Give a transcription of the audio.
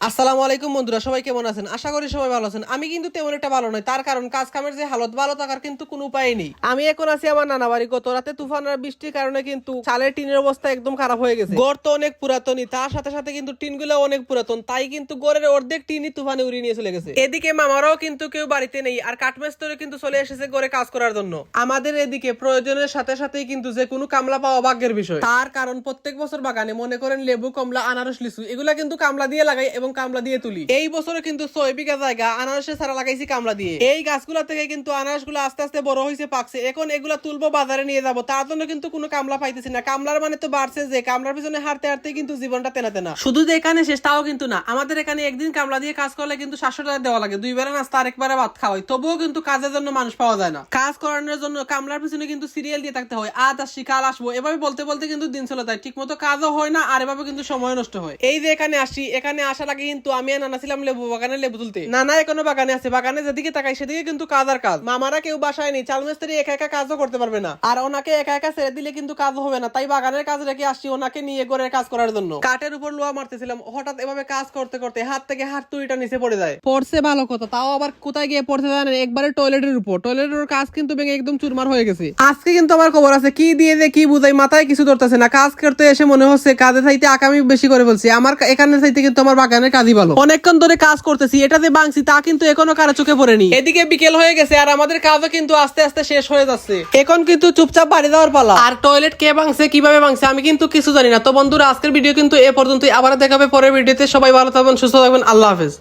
আসসালামু আলাইকুম বন্ধুরা, সবাই কেমন আছেন? আশা করি সবাই ভালো আছেন। আমি কিন্তু তেমন একটা ভালো নই, তার কারণ কাজ কামের যে হালত, ভালো থাকার কিন্তু কোনো উপায় নেই। আমি এখন আছি আমার নানা বাড়ি। গত রাতে তুফান আর বৃষ্টির কারণে কিন্তু চালের টিনের অবস্থা একদম খারাপ হয়ে গেছে। ঘর তো অনেক পুরাতনই, তার সাথে সাথে কিন্তু টিনগুলো অনেক পুরাতন, তাই কিন্তু ঘরের অর্ধেক টিনই তুফানে উড়িয়ে নিয়ে চলে গেছে। এদিকে মামারাও কিন্তু কেউ বাড়িতে নেই, আর কাঠমিস্ত্রি কিন্তু চলে এসেছে ঘরে কাজ করার জন্য। আমাদের এদিকে প্রয়োজনের সাথে সাথেই কিন্তু যে কোনো কামলা পাওয়া ভাগ্যের বিষয়। তার কারণ প্রত্যেক বছর বাগানে মনে করেন লেবু, কমলা, আনারস, লিচু এগুলা কিন্তু কামলা দিয়ে লাগাই এবং কামলা দিয়ে তুলি। এই বছরে কিন্তু 6 বিঘা জায়গা আনারসের ছাড়া লাগাইছি কামলা দিয়ে। এই গাছগুলা থেকে কিন্তু আনারস গুলো আস্তে আস্তে বড় হয়েছে, পাকছে। এখন এগুলা তুলবো, বাজারে নিয়ে যাবো, তার জন্য কিন্তু কোনো কামলা পাইতেছি না। কামলার মানে তো বাড়ছে, যে কামলার পিছনে হাঁটতে হাঁটতে কিন্তু জীবনটা তেনা তেনা। শুধু যে এখানে শেষ তাও কিন্তু না, আমাদের এখানে একদিন কামলা দিয়ে কাজ করলে কিন্তু 700 টাকা দেওয়া লাগে, 2 বেলা নাস্তা আর 1 বেলা ভাত খাওয়াই। তবুও কিন্তু কাজের জন্য মানুষ পাওয়া যায় না। কাজ করানোর জন্য কামলার পিছনে কিন্তু সিরিয়াল দিয়ে থাকতে হয়, আজ আসছি কাল আসবো, এভাবে বলতে বলতে কিন্তু দিন চলে যায়, ঠিক মতো কাজও হয় না, আর এভাবে কিন্তু সময় নষ্ট হয়। এই যে এখানে আসি, এখানে আসার আগে কিন্তু আমি আর নানা ছিলাম লেবু বাগানে লেবু তুলতে। নানা এখনো বাগানে আছে, বাগানে যেদিকে তাকাই সেদিকে কিন্তু কাজ আর কাজ। মামারা কেউ বাসায় নেই, চাল মিস্ত্রি একা একা কাজও করতে পারবে না, আর ওনাকে একা একা ছেড়ে দিলে কিন্তু কাজ হবে না, তাই বাগানের কাজ রেখে আসছি ওনাকে নিয়ে ঘরের কাজ করার জন্য। কাঠের উপর লোহা মারতেছিলাম, হঠাৎ এভাবে কাজ করতে করতে হাত থেকে হাত তুড়িটা নিচে পড়ে যায়। পড়ছে ভালো কথা, তাও আবার কোথায় গিয়ে পড়তে জানেন? একবারে টয়লেটের উপর। টয়লেটের কাজ কিন্তু ভেঙে একদম চুরমার হয়ে গেছে। আজকে কিন্তু আমার খবর আছে, কি দিয়ে যে কি বুঝাই মাথায় কিছু ধরতেছে না। কাজ করতে এসে মনে হচ্ছে কাজের চাইতে আকামি বেশি করে বলছি। আমার এখানে চাইতে কিন্তু আমার বাগানের কাজই ভালো। অনেকক্ষণ ধরে কাজ করতেছি, এটা যে ভাঙছি তা কিন্তু এখনো কারো চোখে পড়েনি। এদিকে বিকেল হয়ে গেছে, আর আমাদের কাজও কিন্তু আস্তে আস্তে শেষ হয়ে যাচ্ছে। এখন কিন্তু চুপচাপ বাড়ি যাওয়ার পালা। আর টয়লেট কে ভাঙছে, কিভাবে ভাঙছে আমি কিন্তু কিছু জানি না। তো বন্ধুরা, আজকের ভিডিও কিন্তু এ পর্যন্তই। আবার দেখাবে পরের ভিডিওতে। সবাই ভালো থাকবেন, সুস্থ থাকবেন। আল্লাহ হাফেজ।